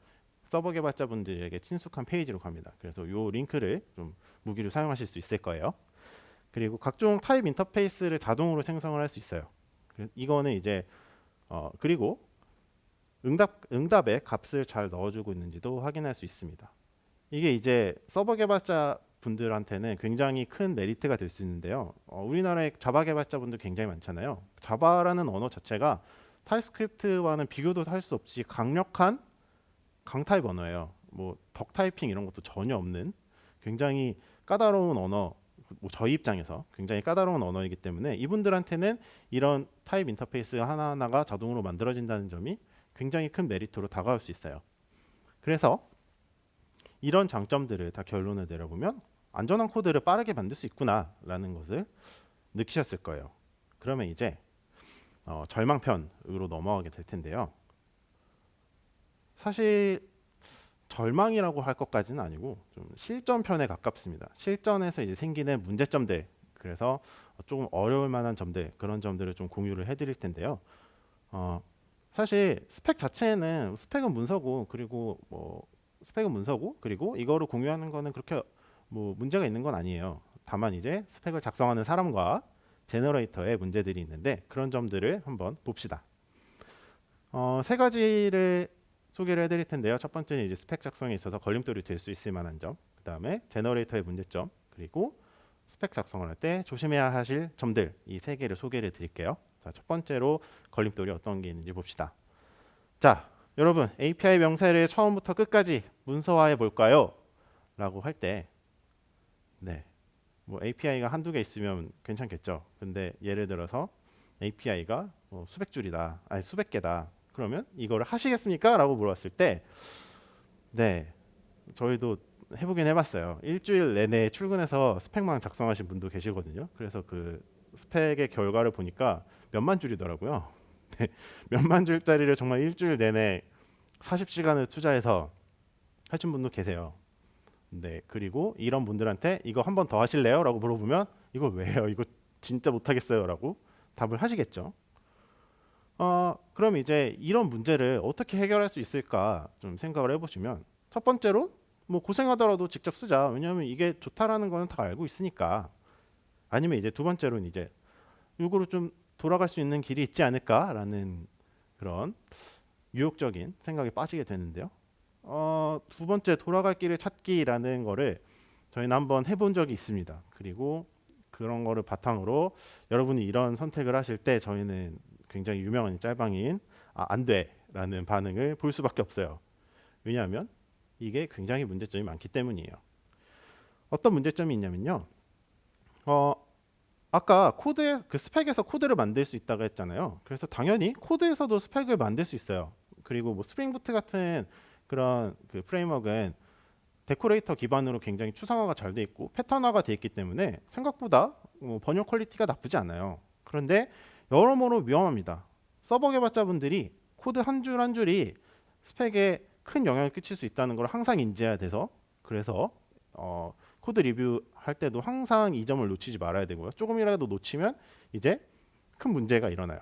서버 개발자분들에게 친숙한 페이지로 갑니다. 그래서 이 링크를 좀 무기로 사용하실 수 있을 거예요. 그리고 각종 타입 인터페이스를 자동으로 생성을 할 수 있어요. 이거는 이제 그리고 응답에 값을 잘 넣어주고 있는지도 확인할 수 있습니다. 이게 이제 서버 개발자 분들한테는 굉장히 큰 메리트가 될 수 있는데요. 우리나라에 자바 개발자분들 굉장히 많잖아요. 자바라는 언어 자체가 타입스크립트와는 비교도 할 수 없이 강력한 강타입 언어예요. 뭐 덕 타이핑 이런 것도 전혀 없는 굉장히 까다로운 언어, 뭐 저희 입장에서 굉장히 까다로운 언어이기 때문에 이분들한테는 이런 타입 인터페이스 하나하나가 자동으로 만들어진다는 점이 굉장히 큰 메리트로 다가올 수 있어요. 그래서 이런 장점들을 다 결론을 내려보면 안전한 코드를 빠르게 만들 수 있구나라는 것을 느끼셨을 거예요. 그러면 이제 절망편으로 넘어가게 될 텐데요. 사실 절망이라고 할 것까지는 아니고 좀 실전편에 가깝습니다. 실전에서 이제 생기는 문제점들, 그래서 조금 어려울 만한 점들, 그런 점들을 좀 공유를 해드릴 텐데요. 사실 스펙 자체는 스펙은 문서고, 그리고 이거를 공유하는 거는 그렇게 뭐 문제가 있는 건 아니에요. 다만 이제 스펙을 작성하는 사람과 제너레이터의 문제들이 있는데 그런 점들을 한번 봅시다. 세 가지를 소개를 해드릴 텐데요. 첫 번째는 이제 스펙 작성에 있어서 걸림돌이 될 수 있을 만한 점, 그 다음에 제너레이터의 문제점, 그리고 스펙 작성을 할 때 조심해야 하실 점들, 이 세 개를 소개를 드릴게요. 자, 첫 번째로 걸림돌이 어떤 게 있는지 봅시다. 자, 여러분 API 명세를 처음부터 끝까지 문서화해 볼까요? 라고 할 때 뭐 API가 한두 개 있으면 괜찮겠죠. 근데 예를 들어서 API가 수백 줄이다, 아니 수백 개다. 그러면 이거를 하시겠습니까? 라고 물어봤을 때 저희도 해보긴 해봤어요. 일주일 내내 출근해서 스펙만 작성하신 분도 계시거든요. 그래서 그 스펙의 결과를 보니까 몇만 줄이더라고요. 몇만 줄짜리를 정말 일주일 내내 40시간을 투자해서 하신 분도 계세요. 그리고 이런 분들한테 이거 한 번 더 하실래요? 라고 물어보면 이거 왜요? 이거 진짜 못하겠어요? 라고 답을 하시겠죠. 그럼 이제 이런 문제를 어떻게 해결할 수 있을까 좀 생각을 해보시면, 첫 번째로 뭐 고생하더라도 직접 쓰자. 왜냐하면 이게 좋다라는 거는 다 알고 있으니까. 아니면 이제 두 번째로는 이제 이거로 좀 돌아갈 수 있는 길이 있지 않을까라는 그런 유혹적인 생각에 빠지게 되는데요. 두 번째 돌아갈 길을 찾기라는 거를 저희는 한번 해본 적이 있습니다. 그리고 그런 거를 바탕으로 여러분이 이런 선택을 하실 때 저희는 굉장히 유명한 짤방인 안 돼라는 반응을 볼 수밖에 없어요. 왜냐하면 이게 굉장히 문제점이 많기 때문이에요. 어떤 문제점이 있냐면요. 아까 코드에 그 스펙에서 코드를 만들 수 있다고 했잖아요. 그래서 당연히 코드에서도 스펙을 만들 수 있어요. 그리고 뭐 스프링 부트 같은 그런 그 프레임워크는 데코레이터 기반으로 굉장히 추상화가 잘 돼 있고 패턴화가 돼 있기 때문에 생각보다 번역 퀄리티가 나쁘지 않아요. 그런데 여러모로 위험합니다. 서버 개발자분들이 코드 한 줄 한 줄이 스펙에 큰 영향을 끼칠 수 있다는 걸 항상 인지해야 돼서 그래서 코드 리뷰할 때도 항상 이 점을 놓치지 말아야 되고요. 조금이라도 놓치면 이제 큰 문제가 일어나요.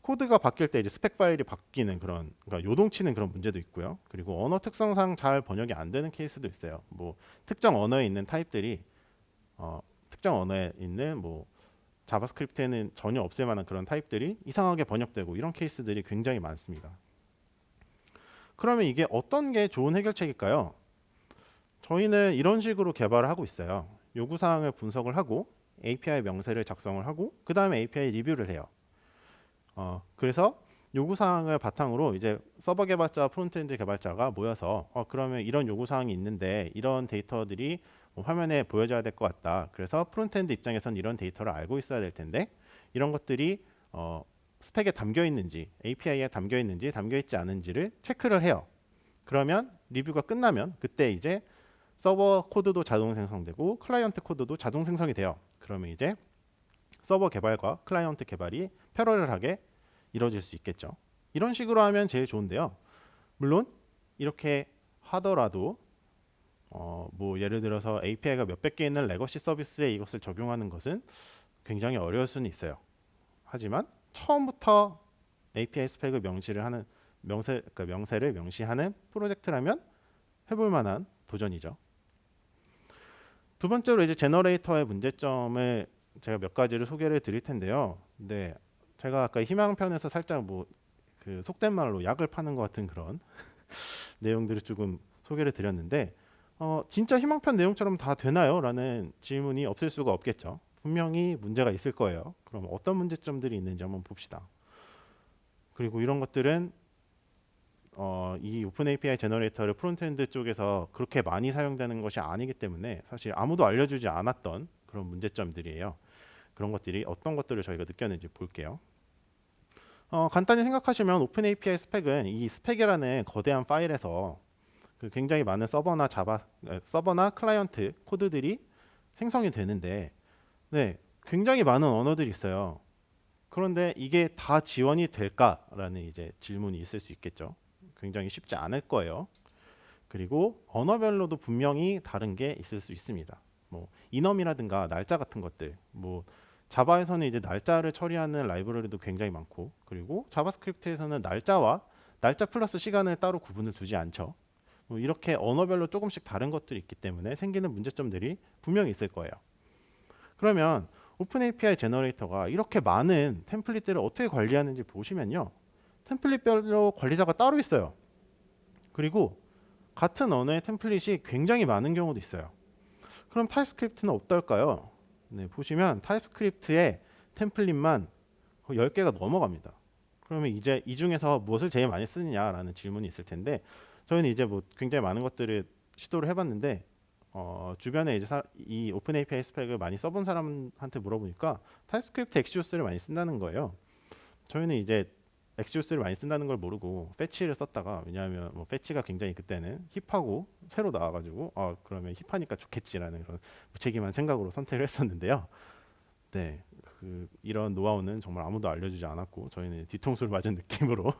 코드가 바뀔 때 이제 스펙 파일이 바뀌는 그런 그러니까 요동치는 그런 문제도 있고요. 그리고 언어 특성상 잘 번역이 안 되는 케이스도 있어요. 뭐 특정 언어에 있는 타입들이 특정 언어에 있는 뭐 자바스크립트에는 전혀 없을 만한 그런 타입들이 이상하게 번역되고 이런 케이스들이 굉장히 많습니다. 그러면 이게 어떤 게 좋은 해결책일까요? 저희는 이런 식으로 개발을 하고 있어요. 요구사항을 분석을 하고 API 명세를 작성을 하고 그 다음에 API 리뷰를 해요. 그래서 요구사항을 바탕으로 이제 서버 개발자와 프론트엔드 개발자가 모여서 그러면 이런 요구사항이 있는데 이런 데이터들이 뭐 화면에 보여져야 될 것 같다. 그래서 프론트엔드 입장에서는 이런 데이터를 알고 있어야 될 텐데 이런 것들이 스펙에 담겨 있는지 API에 담겨 있는지 담겨 있지 않은지를 체크를 해요. 그러면 리뷰가 끝나면 그때 이제 서버 코드도 자동 생성되고 클라이언트 코드도 자동 생성이 돼요. 그러면 이제 서버 개발과 클라이언트 개발이 패러럴하게 이루어질 수 있겠죠. 이런 식으로 하면 제일 좋은데요. 물론 이렇게 하더라도 뭐 예를 들어서 API가 몇백 개 있는 레거시 서비스에 이것을 적용하는 것은 굉장히 어려울 수는 있어요. 하지만 처음부터 API 스펙을 명세를 명시하는 프로젝트라면 해볼 만한 도전이죠. 두 번째로 이제 제너레이터의 문제점을 제가 몇 가지를 소개를 드릴 텐데요. 네, 제가 아까 희망편에서 살짝 뭐 그 속된 말로 약을 파는 것 같은 그런 내용들을 조금 소개를 드렸는데 진짜 희망편 내용처럼 다 되나요? 라는 질문이 없을 수가 없겠죠. 분명히 문제가 있을 거예요. 그럼 어떤 문제점들이 있는지 한번 봅시다. 그리고 이런 것들은 이 오픈 API 제너레이터를 프론트엔드 쪽에서 그렇게 많이 사용되는 것이 아니기 때문에 사실 아무도 알려주지 않았던 그런 문제점들이에요. 그런 것들이 어떤 것들을 저희가 느꼈는지 볼게요. 간단히 생각하시면 오픈 API 스펙은 이 스펙이라는 거대한 파일에서 그 굉장히 많은 서버나 클라이언트 코드들이 생성이 되는데 네, 굉장히 많은 언어들이 있어요. 그런데 이게 다 지원이 될까라는 이제 질문이 있을 수 있겠죠. 굉장히 쉽지 않을 거예요. 그리고 언어별로도 분명히 다른 게 있을 수 있습니다. 뭐 이넘이라든가 날짜 같은 것들, 뭐 자바에서는 이제 날짜를 처리하는 라이브러리도 굉장히 많고, 그리고 자바스크립트에서는 날짜 플러스 시간을 따로 구분을 두지 않죠. 뭐 이렇게 언어별로 조금씩 다른 것들이 있기 때문에 생기는 문제점들이 분명히 있을 거예요. 그러면 오픈 API 제너레이터가 이렇게 많은 템플릿들을 어떻게 관리하는지 보시면요. 템플릿별로 관리자가 따로 있어요. 그리고 같은 언어의 템플릿이 굉장히 많은 경우도 있어요. 그럼 타입스크립트는 어떨까요? 네, 보시면 타입스크립트의 템플릿만 거의 10개가 넘어갑니다. 그러면 이제 이 중에서 무엇을 제일 많이 쓰느냐라는 질문이 있을 텐데 저희는 이제 뭐 굉장히 많은 것들을 시도를 해봤는데 주변에 이제 이 오픈 API 스펙을 많이 써본 사람한테 물어보니까 타입스크립트 엑시오스를 많이 쓴다는 거예요. 저희는 이제 엑시오스를 많이 쓴다는 걸 모르고 패치를 썼다가, 왜냐하면 뭐 패치가 굉장히 그때는 힙하고 새로 나와가지고 그러면 힙하니까 좋겠지라는 그런 무책임한 생각으로 선택을 했었는데요. 네, 이런 노하우는 정말 아무도 알려주지 않았고 저희는 뒤통수를 맞은 느낌으로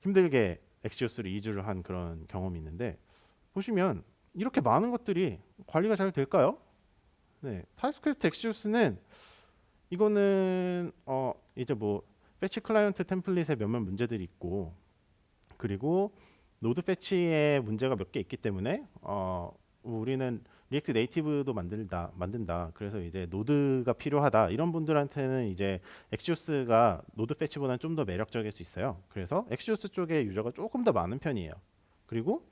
힘들게 엑시오스를 2주를 한 그런 경험이 있는데, 보시면 이렇게 많은 것들이 관리가 잘 될까요? 네, 타입스크립트 엑시오스는 이거는 이제 뭐 패치 클라이언트 템플릿에 몇몇 문제들이 있고, 그리고 노드 패치에 문제가 몇 개 있기 때문에 우리는 리액트 네이티브도 만든다. 그래서 이제 노드가 필요하다. 이런 분들한테는 이제 엑시오스가 노드 패치보다는 좀 더 매력적일 수 있어요. 그래서 엑시오스 쪽의 유저가 조금 더 많은 편이에요. 그리고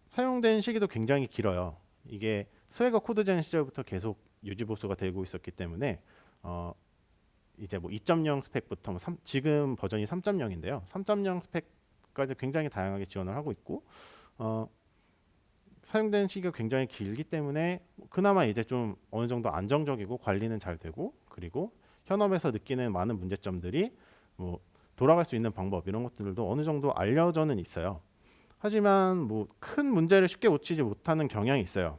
사용된 시기도 굉장히 길어요. 이게 스웨거 코드젠 시절부터 계속 유지 보수가 되고 있었기 때문에 이제 뭐 2.0 스펙부터 지금 버전이 3.0인데요. 3.0 스펙까지 굉장히 다양하게 지원을 하고 있고 사용된 시기가 굉장히 길기 때문에 그나마 이제 좀 어느 정도 안정적이고 관리는 잘 되고 그리고 현업에서 느끼는 많은 문제점들이 뭐 돌아갈 수 있는 방법 이런 것들도 어느 정도 알려져는 있어요. 하지만 뭐 큰 문제를 쉽게 고치지 못하는 경향이 있어요.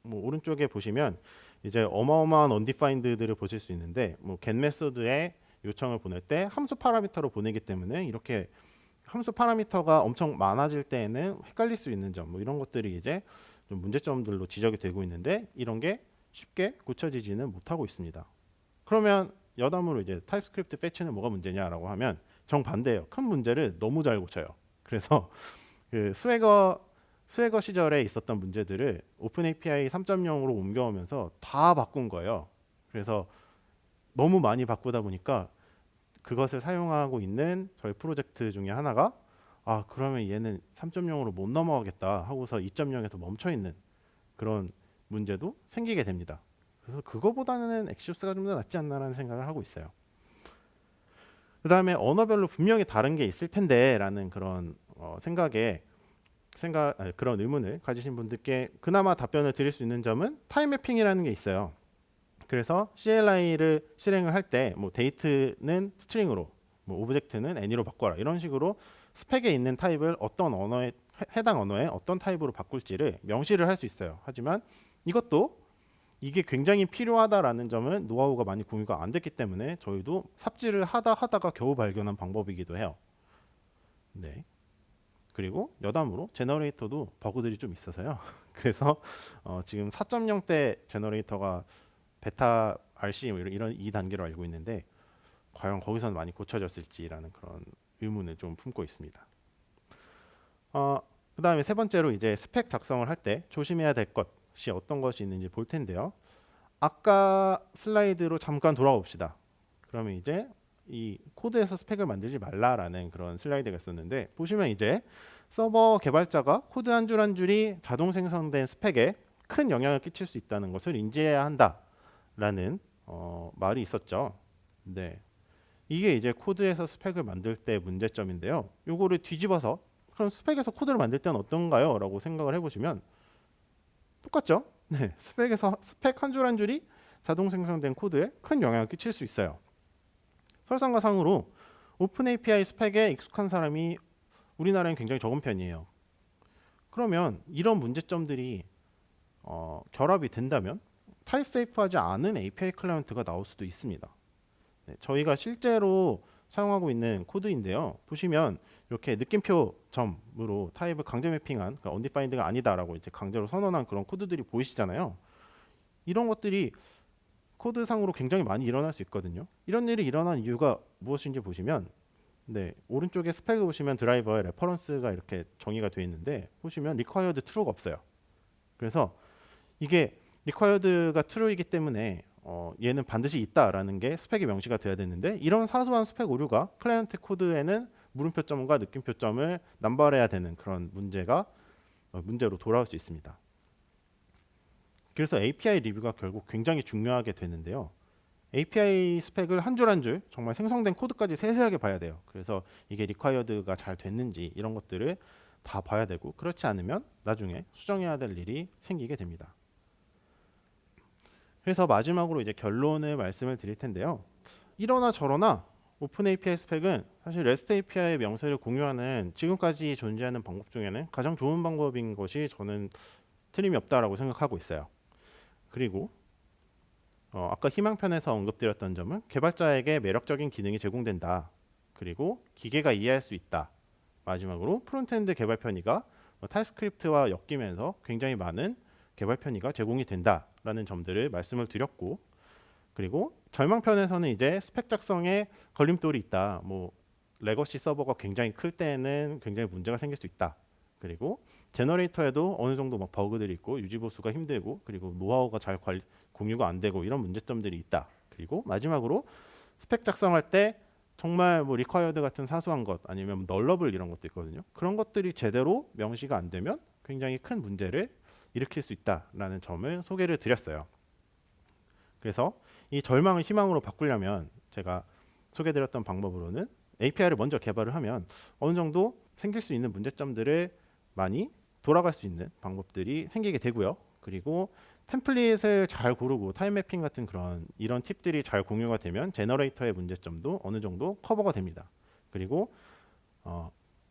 뭐 오른쪽에 보시면 이제 어마어마한 undefined들을 보실 수 있는데 뭐 get 메소드에 요청을 보낼 때 함수 파라미터로 보내기 때문에 이렇게 함수 파라미터가 엄청 많아질 때에는 헷갈릴 수 있는 점 뭐 이런 것들이 이제 좀 문제점들로 지적이 되고 있는데 이런 게 쉽게 고쳐지지는 못하고 있습니다. 그러면 여담으로 이제 타입스크립트 패치는 뭐가 문제냐라고 하면 정반대예요. 큰 문제를 너무 잘 고쳐요. 그래서 그 스웨거 시절에 있었던 문제들을 오픈 API 3.0으로 옮겨오면서 다 바꾼 거예요. 그래서 너무 많이 바꾸다 보니까 그것을 사용하고 있는 저희 프로젝트 중에 하나가 그러면 얘는 3.0으로 못 넘어가겠다 하고서 2.0에서 멈춰 있는 그런 문제도 생기게 됩니다. 그래서 그거보다는 엑시오스가 좀 더 낫지 않나라는 생각을 하고 있어요. 그 다음에 언어별로 분명히 다른 게 있을 텐데라는 그런 그런 의문을 가지신 분들께 그나마 답변을 드릴 수 있는 점은 타임 매핑이라는 게 있어요. 그래서 CLI를 실행을 할 때 뭐 데이트는 스트링으로, 뭐 오브젝트는 any로 바꿔라 이런 식으로 스펙에 있는 타입을 어떤 언어에 해당 언어에 어떤 타입으로 바꿀지를 명시를 할 수 있어요. 하지만 이게 굉장히 필요하다라는 점은 노하우가 많이 공유가 안 됐기 때문에 저희도 삽질을 하다가 겨우 발견한 방법이기도 해요. 네. 그리고 여담으로 제너레이터도 버그들이 좀 있어서요. 그래서 지금 4.0 때 제너레이터가 베타 RC 뭐 이런 이 단계로 알고 있는데 과연 거기서는 많이 고쳐졌을지라는 그런 의문을 좀 품고 있습니다. 그 다음에 세 번째로 이제 스펙 작성을 할 때 조심해야 될 것이 어떤 것이 있는지 볼 텐데요. 아까 슬라이드로 잠깐 돌아가 봅시다. 그러면 이제 이 코드에서 스펙을 만들지 말라라는 그런 슬라이드가 있었는데 보시면 이제 서버 개발자가 코드 한 줄 한 줄이 자동 생성된 스펙에 큰 영향을 끼칠 수 있다는 것을 인지해야 한다라는 말이 있었죠. 네. 이게 이제 코드에서 스펙을 만들 때 문제점인데요. 요거를 뒤집어서 그럼 스펙에서 코드를 만들 때는 어떤가요? 라고 생각을 해보시면 똑같죠? 네. 스펙 한 줄 한 줄이 자동 생성된 코드에 큰 영향을 끼칠 수 있어요. 설상가상으로 오픈 API 스펙에 익숙한 사람이 우리나라엔 굉장히 적은 편이에요. 그러면 이런 문제점들이 결합이 된다면 타입 세이프하지 않은 API 클라이언트가 나올 수도 있습니다. 네, 저희가 실제로 사용하고 있는 코드인데요. 보시면 이렇게 느낌표 점으로 타입을 강제 매핑한 그러니까 undefined가 아니다라고 이제 강제로 선언한 그런 코드들이 보이시잖아요. 이런 것들이 코드상으로 굉장히 많이 일어날 수 있거든요. 이런 일이 일어난 이유가 무엇인지 보시면 네, 오른쪽에 스펙을 보시면 드라이버에 레퍼런스가 이렇게 정의가 되어 있는데 보시면 required true가 없어요. 그래서 이게 required가 true이기 때문에 얘는 반드시 있다라는 게 스펙에 명시가 돼야 되는데 이런 사소한 스펙 오류가 클라이언트 코드에는 물음표점과 느낌표점을 남발해야 되는 그런 문제로 돌아올 수 있습니다. 그래서 API 리뷰가 결국 굉장히 중요하게 되는데요. API 스펙을 한 줄 한 줄 정말 생성된 코드까지 세세하게 봐야 돼요. 그래서 이게 required가 잘 됐는지 이런 것들을 다 봐야 되고 그렇지 않으면 나중에 수정해야 될 일이 생기게 됩니다. 그래서 마지막으로 이제 결론을 말씀을 드릴 텐데요. 이러나 저러나 오픈 API 스펙은 사실 REST API의 명세를 공유하는 지금까지 존재하는 방법 중에는 가장 좋은 방법인 것이 저는 틀림이 없다라고 생각하고 있어요. 그리고 아까 희망편에서 언급드렸던 점은 개발자에게 매력적인 기능이 제공된다. 그리고 기계가 이해할 수 있다. 마지막으로 프론트엔드 개발 편의가 타입스크립트와 엮이면서 굉장히 많은 개발 편의가 제공이 된다라는 점들을 말씀을 드렸고 그리고 절망편에서는 이제 스펙 작성에 걸림돌이 있다. 뭐 레거시 서버가 굉장히 클 때에는 굉장히 문제가 생길 수 있다. 그리고 제너레이터에도 어느 정도 막 버그들이 있고 유지 보수가 힘들고 그리고 노하우가 잘 공유가 안 되고 이런 문제점들이 있다. 그리고 마지막으로 스펙 작성할 때 정말 뭐 리ኳ이어드 같은 사소한 것 아니면 널러블 이런 것도 있거든요. 그런 것들이 제대로 명시가 안 되면 굉장히 큰 문제를 일으킬 수 있다라는 점을 소개를 드렸어요. 그래서 이 절망을 희망으로 바꾸려면 제가 소개드렸던 방법으로는 API를 먼저 개발을 하면 어느 정도 생길 수 있는 문제점들을 많이 돌아갈 수 있는 방법들이 생기게 되고요. 그리고 템플릿을 잘 고르고 타임 매핑 같은 이런 팁들이 잘 공유가 되면 제너레이터의 문제점도 어느 정도 커버가 됩니다. 그리고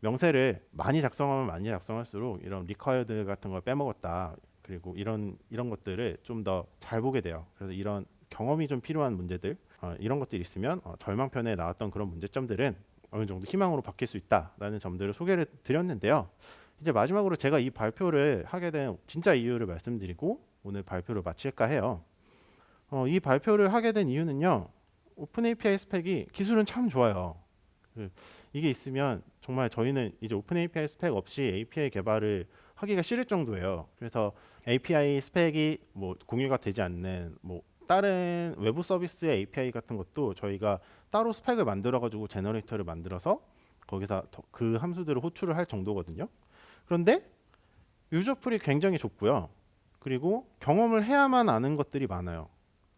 명세를 많이 작성하면 많이 작성할수록 이런 리ኳ이어드 같은 걸 빼먹었다. 그리고 이런 것들을 좀 더 잘 보게 돼요. 그래서 이런 경험이 좀 필요한 문제들 이런 것들이 있으면 절망편에 나왔던 그런 문제점들은 어느 정도 희망으로 바뀔 수 있다라는 점들을 소개를 드렸는데요. 이제 마지막으로 제가 이 발표를 하게 된 진짜 이유를 말씀드리고 오늘 발표를 마칠까 해요. 이 발표를 하게 된 이유는요. 오픈 API 스펙이 기술은 참 좋아요. 이게 있으면 정말 저희는 이제 오픈 API 스펙 없이 API 개발을 하기가 싫을 정도예요. 그래서 API 스펙이 뭐 공유가 되지 않는 뭐 다른 외부 서비스의 API 같은 것도 저희가 따로 스펙을 만들어 가지고 제너레이터를 만들어서 거기서 그 함수들을 호출을 할 정도거든요. 그런데 유저풀이 굉장히 좁고요. 그리고 경험을 해야만 아는 것들이 많아요.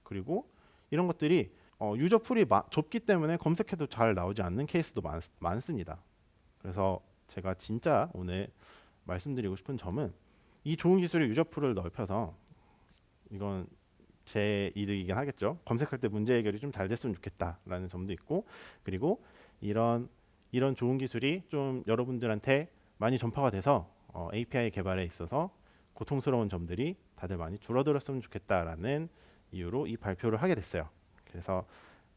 그리고 이런 것들이 유저풀이 좁기 때문에 검색해도 잘 나오지 않는 케이스도 많습니다. 그래서 제가 진짜 오늘 말씀드리고 싶은 점은 이 좋은 기술의 유저풀을 넓혀서 이건 제 이득이긴 하겠죠. 검색할 때 문제 해결이 좀 잘 됐으면 좋겠다라는 점도 있고 그리고 이런 좋은 기술이 좀 여러분들한테 많이 전파가 돼서 API 개발에 있어서 고통스러운 점들이 다들 많이 줄어들었으면 좋겠다라는 이유로 이 발표를 하게 됐어요. 그래서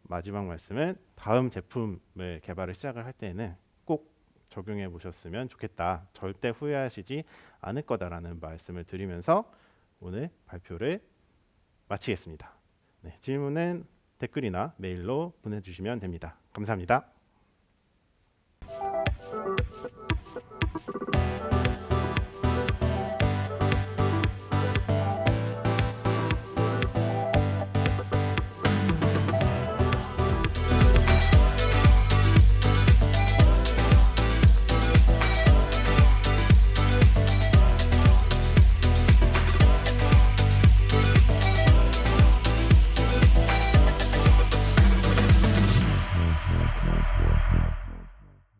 마지막 말씀은 다음 제품을 개발을 시작을 할 때에는 꼭 적용해 보셨으면 좋겠다. 절대 후회하시지 않을 거다라는 말씀을 드리면서 오늘 발표를 마치겠습니다. 네, 질문은 댓글이나 메일로 보내주시면 됩니다. 감사합니다.